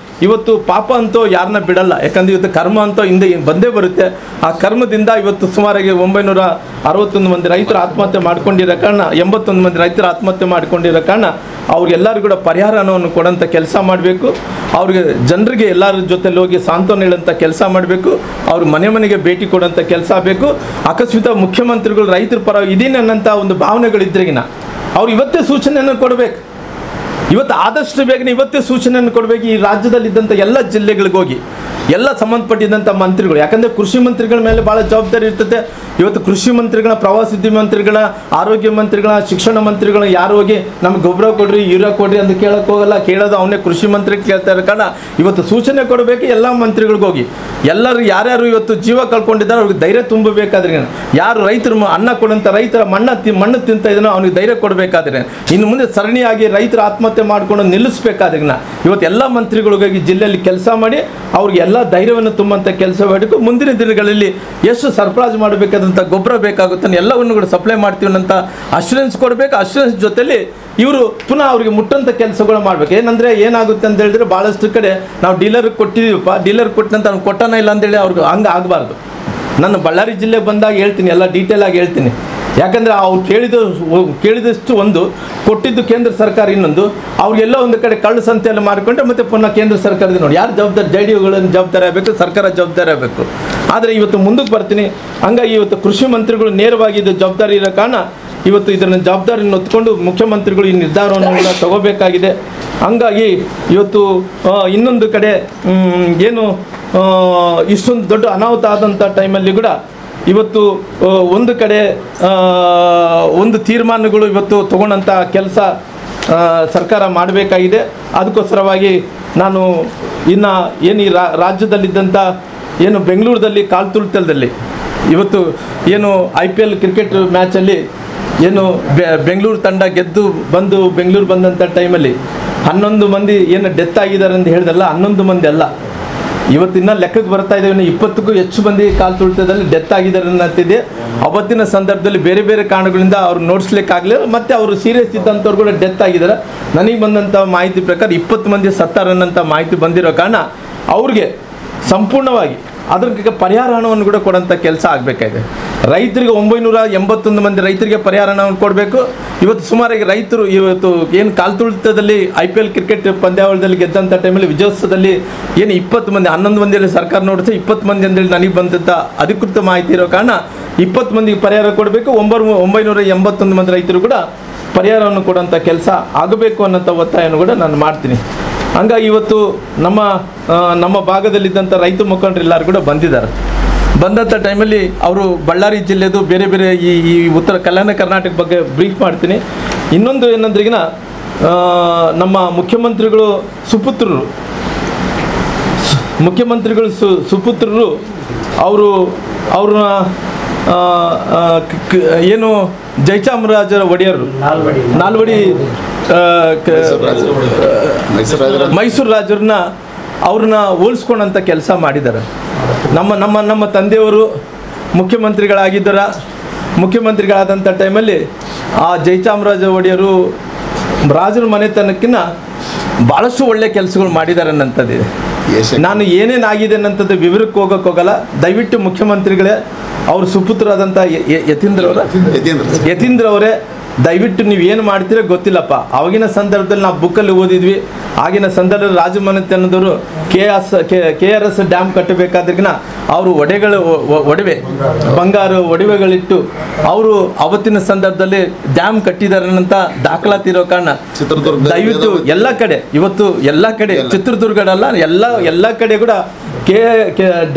ಇವತ್ತು ಪಾಪ ಅಂತೂ ಯಾರನ್ನ ಬಿಡಲ್ಲ, ಯಾಕಂದರೆ ಇವತ್ತು ಕರ್ಮ ಅಂತೂ ಹಿಂದೆ ಬಂದೇ ಬರುತ್ತೆ. ಆ ಕರ್ಮದಿಂದ ಇವತ್ತು ಸುಮಾರಾಗಿ 961 ಮಂದಿ ರೈತರು ಆತ್ಮಹತ್ಯೆ ಮಾಡ್ಕೊಂಡಿರೋ ಕಾರಣ, 81 ಮಂದಿ ರೈತರು ಆತ್ಮಹತ್ಯೆ ಮಾಡ್ಕೊಂಡಿರೋ ಕಾರಣ ಅವ್ರಿಗೆಲ್ಲರಿಗೂ ಕೂಡ ಪರಿಹಾರವನ್ನು ಕೊಡೋಂಥ ಕೆಲಸ ಮಾಡಬೇಕು. ಅವ್ರಿಗೆ ಜನರಿಗೆ ಎಲ್ಲರ ಜೊತೆಲಿ ಹೋಗಿ ಸಾಂತ್ವನ ಹೇಳೋಂಥ ಕೆಲಸ ಮಾಡಬೇಕು. ಅವ್ರ ಮನೆ ಮನೆಗೆ ಭೇಟಿ ಕೊಡೋಂಥ ಕೆಲಸ ಆಗಬೇಕು. ಅಕಸ್ಮಾತ್ ಮುಖ್ಯಮಂತ್ರಿಗಳು ರೈತರ ಪರ ಇದೀನಿ ಅನ್ನೋಂಥ ಒಂದು ಭಾವನೆಗಳಿದ್ರೆಗಿನ ಅವ್ರು ಇವತ್ತೇ ಸೂಚನೆಯನ್ನು ಕೊಡಬೇಕು. ಇವತ್ತು ಆದಷ್ಟು ಬೇಗನೆ ಇವತ್ತೇ ಸೂಚನೆಯನ್ನು ಕೊಡಬೇಕು. ಈ ರಾಜ್ಯದಲ್ಲಿದ್ದಂಥ ಎಲ್ಲ ಜಿಲ್ಲೆಗಳಿಗೆ ಹೋಗಿ ಎಲ್ಲ ಸಂಬಂಧಪಟ್ಟಿದ್ದಂಥ ಮಂತ್ರಿಗಳು, ಯಾಕಂದರೆ ಕೃಷಿ ಮಂತ್ರಿಗಳ ಮೇಲೆ ಭಾಳ ಜವಾಬ್ದಾರಿ ಇರ್ತದೆ. ಇವತ್ತು ಕೃಷಿ ಮಂತ್ರಿಗಳ, ಪ್ರವಾಸೋದ್ಯಮ ಮಂತ್ರಿಗಳ, ಆರೋಗ್ಯ ಮಂತ್ರಿಗಳ, ಶಿಕ್ಷಣ ಮಂತ್ರಿಗಳ ಯಾರು ಹೋಗಿ ನಮ್ಗೆ ಗೊಬ್ಬರ ಕೊಡ್ರಿ, ಯೂರಿಯಾ ಕೊಡ್ರಿ ಅಂತ ಕೇಳೋಕೆ ಹೋಗಲ್ಲ. ಕೇಳೋದು ಅವನೇ ಕೃಷಿ ಮಂತ್ರಿ ಕೇಳ್ತಾ ಇರೋ ಕಾರಣ ಇವತ್ತು ಸೂಚನೆ ಕೊಡಬೇಕು ಎಲ್ಲ ಮಂತ್ರಿಗಳಿಗೆ ಹೋಗಿ. ಎಲ್ಲರೂ ಯಾರ್ಯಾರು ಇವತ್ತು ಜೀವ ಕಳ್ಕೊಂಡಿದ್ದಾರೆ ಅವ್ರಿಗೆ ಧೈರ್ಯ ತುಂಬಬೇಕಾದ್ರೆ, ಯಾರು ರೈತರು ಅನ್ನ ಕೊಡೋಂಥ ರೈತರ ಮಣ್ಣು ತಿಂತ ಇದನ್ನು ಅವ್ನಿಗೆ ಧೈರ್ಯ ಕೊಡಬೇಕಾದ್ರೆ, ಇನ್ನು ಮುಂದೆ ಸರಣಿಯಾಗಿ ರೈತರ ಆತ್ಮಹತ್ಯೆ ಮಾಡ್ಕೊಂಡು ನಿಲ್ಲಿಸಬೇಕಾದ್ರೆ ಇವತ್ತು ಎಲ್ಲ ಮಂತ್ರಿಗಳಿಗಾಗಿ ಜಿಲ್ಲೆಯಲ್ಲಿ ಕೆಲಸ ಮಾಡಿ ಅವ್ರಿಗೆ ಎಲ್ಲ ಧೈರ್ಯವನ್ನು ತುಂಬಂಥ ಕೆಲಸ ಮಾಡಬೇಕು. ಮುಂದಿನ ದಿನಗಳಲ್ಲಿ ಎಷ್ಟು ಸರಬರಾಜು ಮಾಡಬೇಕಾದಂಥ ಗೊಬ್ಬರ ಬೇಕಾಗುತ್ತೆ ಎಲ್ಲವನ್ನು ಕೂಡ ಸಪ್ಲೈ ಮಾಡ್ತೀವಿ ಅಂತ ಅಶ್ಯೂರೆನ್ಸ್ ಕೊಡಬೇಕು. ಅಶ್ಯೂರೆನ್ಸ್ ಜೊತೆಲಿ ಇವರು ಪುನಃ ಅವ್ರಿಗೆ ಮುಟ್ಟಂಥ ಕೆಲಸಗಳು ಮಾಡಬೇಕು. ಏನಂದರೆ ಏನಾಗುತ್ತೆ ಅಂತ ಹೇಳಿದ್ರೆ ಭಾಳಷ್ಟು ಕಡೆ ನಾವು ಡೀಲರ್ಗೆ ಕೊಟ್ಟಿದ್ದೀವಪ್ಪ, ಡೀಲರ್ ಕೊಟ್ಟಂತ ಅವ್ನು ಕೊಟ್ಟನ ಇಲ್ಲ ಅಂತೇಳಿ ಅವ್ರಿಗೆ ಹಂಗೆ ಆಗಬಾರ್ದು. ನಾನು ಬಳ್ಳಾರಿ ಜಿಲ್ಲೆಗೆ ಬಂದಾಗ ಹೇಳ್ತೀನಿ, ಎಲ್ಲ ಡೀಟೇಲಾಗಿ ಹೇಳ್ತೀನಿ. ಯಾಕಂದರೆ ಅವ್ರು ಕೇಳಿದಷ್ಟು ಒಂದು, ಕೊಟ್ಟಿದ್ದು ಕೇಂದ್ರ ಸರ್ಕಾರ ಇನ್ನೊಂದು, ಅವ್ರಿಗೆಲ್ಲ ಒಂದು ಕಡೆ ಕಳ್ಳು ಸಂತೆಯಲ್ಲಿ ಮಾಡಿಕೊಂಡ್ರೆ ಮತ್ತೆ ಪುನಃ ಕೇಂದ್ರ ಸರ್ಕಾರದ ನೋಡಿ ಯಾರು ಜವಾಬ್ದಾರಿ, JDUಗಳನ್ನು ಜವಾಬ್ದಾರಿ ಆಗಬೇಕು, ಸರ್ಕಾರ ಜವಾಬ್ದಾರಿ ಆಗಬೇಕು. ಆದರೆ ಇವತ್ತು ಮುಂದಕ್ಕೆ ಬರ್ತೀನಿ, ಹಂಗಾಗಿ ಇವತ್ತು ಕೃಷಿ ಮಂತ್ರಿಗಳು ನೇರವಾಗಿ ಇದು ಜವಾಬ್ದಾರಿ ಇರೋ ಕಾರಣ ಇವತ್ತು ಇದನ್ನು ಜವಾಬ್ದಾರಿಯನ್ನು ಹೊತ್ಕೊಂಡು ಮುಖ್ಯಮಂತ್ರಿಗಳು ಈ ನಿರ್ಧಾರವನ್ನು ಕೂಡ ತಗೋಬೇಕಾಗಿದೆ. ಹಂಗಾಗಿ ಇವತ್ತು ಇನ್ನೊಂದು ಕಡೆ ಏನು ಇಷ್ಟೊಂದು ದೊಡ್ಡ ಅನಾಹುತ ಆದಂಥ ಟೈಮಲ್ಲಿ ಕೂಡ ಇವತ್ತು ಒಂದು ಕಡೆ ಒಂದು ತೀರ್ಮಾನಗಳು ಇವತ್ತು ತಗೊಂಡಂಥ ಕೆಲಸ ಸರ್ಕಾರ ಮಾಡಬೇಕಾಗಿದೆ. ಅದಕ್ಕೋಸ್ಕರವಾಗಿ ನಾನು ಇನ್ನು ಏನು ಈ ರಾಜ್ಯದಲ್ಲಿದ್ದಂಥ ಏನು ಬೆಂಗಳೂರಲ್ಲಿ ಕಾಲ್ತುಳಿತಲದಲ್ಲಿ ಇವತ್ತು ಏನು IPL ಕ್ರಿಕೆಟ್ ಮ್ಯಾಚಲ್ಲಿ ಏನು ಬೆಂಗಳೂರು ತಂಡ ಗೆದ್ದು ಬಂದು ಬೆಂಗಳೂರು ಬಂದಂಥ ಟೈಮಲ್ಲಿ 11 ಮಂದಿ ಏನು ಡೆತ್ ಆಗಿದ್ದಾರೆ ಅಂತ ಹೇಳಿದಲ್ಲ, 11 ಮಂದಿ ಅಲ್ಲ, ಇವತ್ತಿನ ಲೆಕ್ಕಕ್ಕೆ ಬರ್ತಾ ಇದ್ದೇವೆ, 20ಕ್ಕೂ ಹೆಚ್ಚು ಮಂದಿ ಕಾಲ್ತುಳಿತದಲ್ಲಿ ಡೆತ್ ಆಗಿದ್ದಾರೆ ಅನ್ನತ್ತಿದೆ. ಅವತ್ತಿನ ಸಂದರ್ಭದಲ್ಲಿ ಬೇರೆ ಬೇರೆ ಕಾರಣಗಳಿಂದ ಅವ್ರು ನೋಡಿಸ್ಲಿಕ್ಕಾಗಲಿಲ್ಲ, ಮತ್ತು ಅವರು ಸೀರಿಯಸ್ ಇದ್ದಂಥವ್ರು ಕೂಡ ಡೆತ್ ಆಗಿದ್ದಾರೆ. ನನಗೆ ಬಂದಂಥ ಮಾಹಿತಿ ಪ್ರಕಾರ 20 ಮಂದಿ ಸತ್ತಾರನ್ನಂಥ ಮಾಹಿತಿ ಬಂದಿರೋ ಕಾರಣ ಅವ್ರಿಗೆ ಸಂಪೂರ್ಣವಾಗಿ ಅದಕ್ಕೆ ಪರಿಹಾರ ಹಣವನ್ನು ಕೂಡ ಕೊಡೋಂಥ ಕೆಲಸ ಆಗಬೇಕಾಗಿದೆ. ರೈತರಿಗೆ 981 ಮಂದಿ ರೈತರಿಗೆ ಪರಿಹಾರ ಹಣವನ್ನು ಕೊಡಬೇಕು. ಇವತ್ತು ಸುಮಾರಾಗಿ ರೈತರು ಇವತ್ತು ಏನು ಕಾಲ್ತುಳಿತದಲ್ಲಿ IPL ಕ್ರಿಕೆಟ್ ಪಂದ್ಯಾವಳಿಯಲ್ಲಿ ಗೆದ್ದಂಥ ಟೈಮಲ್ಲಿ ವಿಜಯೋತ್ಸವದಲ್ಲಿ ಏನು 20 ಮಂದಿ, 11 ಮಂದಿಯಲ್ಲಿ ಸರ್ಕಾರ ನೋಡಿದ್ರೆ 20 ಮಂದಿ ಅಂತೇಳಿ ನನಗೆ ಬಂದಂಥ ಅಧಿಕೃತ ಮಾಹಿತಿ ಇರೋ ಕಾರಣ 20 ಮಂದಿಗೆ ಪರಿಹಾರ ಕೊಡಬೇಕು. 981 ಮಂದಿ ರೈತರು ಕೂಡ ಪರಿಹಾರವನ್ನು ಕೊಡುವಂಥ ಕೆಲಸ ಆಗಬೇಕು ಅನ್ನೋಂಥ ಒತ್ತಾಯವನ್ನು ಕೂಡ ನಾನು ಮಾಡ್ತೀನಿ. ಹಂಗಾಗಿ ಇವತ್ತು ನಮ್ಮ ಭಾಗದಲ್ಲಿದ್ದಂಥ ರೈತ ಮುಖಂಡರು ಎಲ್ಲರೂ ಕೂಡ ಬಂದಿದ್ದಾರೆ. ಬಂದಂಥ ಟೈಮಲ್ಲಿ ಅವರು ಬಳ್ಳಾರಿ ಜಿಲ್ಲೆದು ಬೇರೆ ಬೇರೆ ಈ ಉತ್ತರ ಕಲ್ಯಾಣ ಕರ್ನಾಟಕ ಬಗ್ಗೆ ಬ್ರೀಫ್ ಮಾಡ್ತೀನಿ. ಇನ್ನೊಂದು ಏನಂದ್ರಿಗಿನ ನಮ್ಮ ಮುಖ್ಯಮಂತ್ರಿಗಳು ಸುಪುತ್ರರು ಅವ್ರನ್ನ ಏನು ಜಯಚಾಮರಾಜರ ಒಡೆಯರು ನಾಲ್ವಡಿ ಮೈಸೂರು ರಾಜರನ್ನ ಅವ್ರನ್ನ ಹೋಲಿಸ್ಕೊಂಡಂಥ ಕೆಲಸ ಮಾಡಿದ್ದಾರೆ. ನಮ್ಮ ತಂದೆಯವರು ಮುಖ್ಯಮಂತ್ರಿಗಳಾದಂಥ ಟೈಮಲ್ಲಿ ಆ ಜಯಚಾಮರಾಜ ಒಡೆಯರು ರಾಜರ ಮನೆತನಕ್ಕಿಂತ ಭಾಳಷ್ಟು ಒಳ್ಳೆ ಕೆಲಸಗಳು ಮಾಡಿದ್ದಾರೆ ಅನ್ನಂಥದ್ದಿದೆ. ನಾನು ಏನೇನಾಗಿದೆ ಅನ್ನಂಥದ್ದು ವಿವರಕ್ಕೆ ಹೋಗೋಕ್ಕೋಗಲ್ಲ. ದಯವಿಟ್ಟು ಮುಖ್ಯಮಂತ್ರಿಗಳೇ, ಅವ್ರ ಸುಪುತ್ರರಾದಂಥ ಯತೀಂದ್ರ ಅವರೇ, ದಯವಿಟ್ಟು ನೀವು ಏನು ಮಾಡ್ತೀರೋ ಗೊತ್ತಿಲ್ಲಪ್ಪ. ಆವಾಗಿನ ಸಂದರ್ಭದಲ್ಲಿ ನಾವು ಬುಕ್ಕಲ್ಲಿ ಓದಿದ್ವಿ. ಆಗಿನ ಸಂದರ್ಭದಲ್ಲಿ ರಾಜಮನೆತನದವರು KRS ಡ್ಯಾಮ್ ಕಟ್ಟಬೇಕಾದ್ರಿಗಿನ ಅವರು ಒಡವೆ ಬಂಗಾರ ಒಡವೆಗಳಿಟ್ಟು ಅವರು ಅವತ್ತಿನ ಸಂದರ್ಭದಲ್ಲಿ ಡ್ಯಾಮ್ ಕಟ್ಟಿದ್ದಾರೆ ಅಂತ ದಾಖಲಾತಿ ಇರೋ ಕಾರಣ ದಯವಿಟ್ಟು ಎಲ್ಲ ಕಡೆ ಇವತ್ತು ಎಲ್ಲ ಕಡೆ ಚಿತ್ರದುರ್ಗಡಲ್ಲ ಎಲ್ಲ ಕಡೆ ಕೂಡ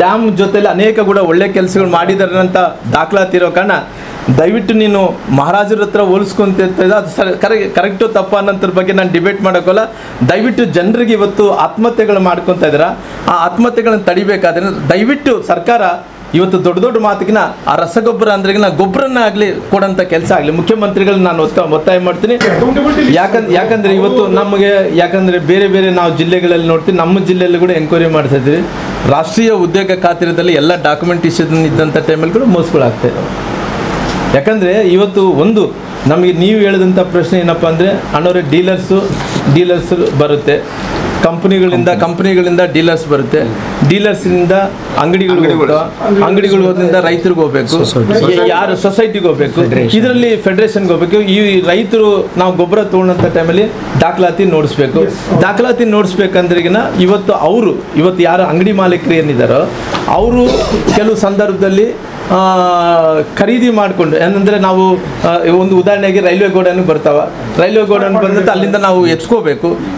ಡ್ಯಾಮ್ ಜೊತೆಲಿ ಅನೇಕ ಕೂಡ ಒಳ್ಳೆ ಕೆಲಸಗಳು ಮಾಡಿದ್ದಾರೆ ಅಂತ ದಾಖಲಾತಿ ಇರೋ ಕಾರಣ ದಯವಿಟ್ಟು ನೀನು ಮಹಾರಾಜರ ಹತ್ರ ಹೋಲಿಸ್ಕೊಂತ ಅದು ಕರೆಕ್ಟು ತಪ್ಪ ಅನ್ನೋದ್ರ ಬಗ್ಗೆ ನಾನು ಡಿಬೇಟ್ ಮಾಡೋಕ್ಕಲ್ಲ. ದಯವಿಟ್ಟು ಜನರಿಗೆ ಇವತ್ತು ಆತ್ಮಹತ್ಯೆಗಳು ಮಾಡ್ಕೊತಾ ಇದ್ದಾರೆ. ಆ ಆತ್ಮಹತ್ಯೆಗಳನ್ನು ತಡಿಬೇಕಾದ್ರೆ ದಯವಿಟ್ಟು ಸರ್ಕಾರ ಇವತ್ತು ದೊಡ್ಡ ದೊಡ್ಡ ಮಾತಿಗಿನ ಆ ರಸಗೊಬ್ಬರ ಅಂದ್ರೆಗಿನ ಗೊಬ್ಬರನ್ನ ಆಗಲಿ ಕೊಡೋಂಥ ಕೆಲಸ ಆಗಲಿ ಮುಖ್ಯಮಂತ್ರಿಗಳನ್ನ ನಾನು ಒತ್ತಾಯ ಮಾಡ್ತೀನಿ. ಯಾಕಂದ್ರೆ ಇವತ್ತು ನಮಗೆ ಬೇರೆ ಬೇರೆ ನಾವು ಜಿಲ್ಲೆಗಳಲ್ಲಿ ನೋಡ್ತೀವಿ, ನಮ್ಮ ಜಿಲ್ಲೆಯಲ್ಲಿ ಕೂಡ ಎನ್ಕ್ವೈರಿ ಮಾಡ್ತಾ ಇದ್ದೀವಿ. ರಾಷ್ಟ್ರೀಯ ಉದ್ಯೋಗ ಖಾತ್ರಿಯಲ್ಲಿ ಎಲ್ಲ ಡಾಕ್ಯುಮೆಂಟೇಷನ್ ಇದ್ದಂಥ ಟೈಮಲ್ಲಿ ಕೂಡ ಮೋಸಗಳಾಗ್ತಾ ಇದ್ದಾವೆ. ಯಾಕಂದರೆ ಇವತ್ತು ಒಂದು ನಮಗೆ ನೀವು ಹೇಳಿದಂಥ ಪ್ರಶ್ನೆ ಏನಪ್ಪ ಅಂದರೆ ಅಣ್ಣವರೇ ಡೀಲರ್ಸ್ ಬರುತ್ತೆ, ಕಂಪ್ನಿಗಳಿಂದ ಡೀಲರ್ಸ್ ಬರುತ್ತೆ, ಡೀಲರ್ಸ್ನಿಂದ ಅಂಗಡಿಗಳಿಂದ ರೈತರಿಗೆ ಹೋಗ್ಬೇಕು, ಯಾರು ಸೊಸೈಟಿಗೆ ಹೋಗ್ಬೇಕು, ಇದರಲ್ಲಿ ಫೆಡರೇಷನ್ಗೆ ಹೋಗ್ಬೇಕು. ಈ ರೈತರು ನಾವು ಗೊಬ್ಬರ ತೊಗೊಂಡಂಥ ಟೈಮಲ್ಲಿ ದಾಖಲಾತಿ ನೋಡಿಸ್ಬೇಕಂದ್ರೆಗಿನ ಇವತ್ತು ಯಾರು ಅಂಗಡಿ ಮಾಲೀಕರು ಏನಿದ್ದಾರೋ ಅವರು ಕೆಲವು ಸಂದರ್ಭದಲ್ಲಿ ಖರೀದಿ ಮಾಡಿಕೊಂಡು ಏನಂದರೆ ನಾವು ಒಂದು ಉದಾಹರಣೆಗೆ ರೈಲ್ವೆ ಗೋಡನ್ ಬರ್ತಾವೆ, ರೈಲ್ವೆ ಗೋಡನ್ ಬಂದಂತ ಅಲ್ಲಿಂದ ನಾವು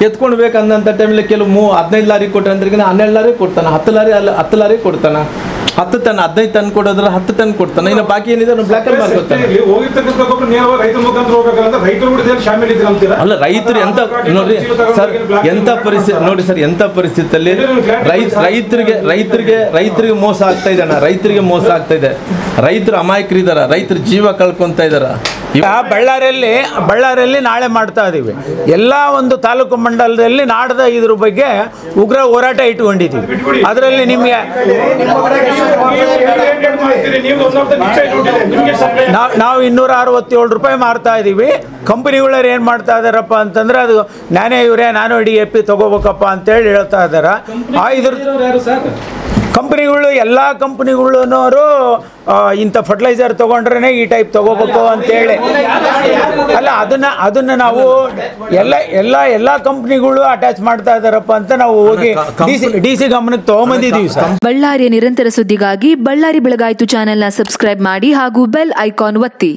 ಎತ್ಕೊಳ್ಬೇಕಂದಂಥ ಟೈಮಲ್ಲಿ ಕೆಲವು 15 ಲಾರಿ ಕೊಟ್ಟರೆ ಅಂದ್ರೆ 12 ಲಾರಿ ಕೊಡ್ತಾನೆ, 10 ಲಾರಿ ಕೊಡ್ತಾನೆ, 10 ಟನ್ 15 ಟನ್ ಕೊಡೋದ್ರೆ 10 ಟನ್ ಕೊಡ್ತಾನೆ. ಇನ್ನು ಬಾಕಿ ಏನಿದೆ ಬ್ಲಾಕ್ ಅಲ್ಲಿ ಮಾರ್ಕೊತಾನೆ. ಅಲ್ಲ ರೈತರು ಎಂತ ಪರಿಸ್ಥಿತಿಯಲ್ಲಿ ರೈತರಿಗೆ ಮೋಸ ಆಗ್ತಾ ಇದೆ, ರೈತರಿಗೆ ಮೋಸ ಆಗ್ತಾ ಇದೆ, ರೈತರು ಅಮಾಯಕರಿದಾರ, ರೈತರ ಜೀವ ಕಳ್ಕೊಂತ ಇದಾರ. ಬಳ್ಳಾರಿಯಲ್ಲಿ ನಾಳೆ ಮಾಡ್ತಾ ಇದೀವಿ. ಎಲ್ಲ ಒಂದು ತಾಲೂಕು ಮಂಡಲದಲ್ಲಿ ನಾಡ್ದ ಇದ್ರ ಬಗ್ಗೆ ಉಗ್ರ ಹೋರಾಟ ಇಟ್ಕೊಂಡಿದ್ದೀವಿ. ಅದರಲ್ಲಿ ನಿಮಗೆ ನಾವು 267 ರೂಪಾಯಿ ಮಾರ್ತಾ ಇದ್ದೀವಿ. ಕಂಪನಿಗಳವ್ರು ಏನು ಮಾಡ್ತಾ ಇದಾರಪ್ಪ ಅಂತಂದ್ರೆ ಅದು ನಾನೇ ನಾನು DAP ತಗೋಬೇಕಪ್ಪ ಅಂತೇಳಿ ಹೇಳ್ತಾ ಇದಾರ. ಇದ್ರ ಕಂಪ್ನಿಗಳು ಎಲ್ಲ ಕಂಪ್ನಿಗಳನ್ನವರು ಇಂಥ ಫರ್ಟಿಲೈಸರ್ ತೊಗೊಂಡ್ರೆ ಈ ಟೈಪ್ ತೊಗೋಬೇಕು ಅಂತೇಳಿ ಅಲ್ಲ, ಅದನ್ನು ನಾವು ಎಲ್ಲ ಕಂಪ್ನಿಗಳು ಅಟ್ಯಾಚ್ ಮಾಡ್ತಾ ಇದ್ದಾರಪ್ಪ ಅಂತ ನಾವು ಹೋಗಿ DC ಗಮನಕ್ಕೆ ತೊಗೊಂಬಂದಿದ್ದೀವಿ ಸರ್. ಬಳ್ಳಾರಿಯ ನಿರಂತರ ಸುದ್ದಿಗಾಗಿ ಬಳ್ಳಾರಿ ಬೆಳಗಾಯಿತು ಚಾನೆಲ್ನ ಸಬ್ಸ್ಕ್ರೈಬ್ ಮಾಡಿ ಹಾಗೂ ಬೆಲ್ ಐಕಾನ್ ಒತ್ತಿ.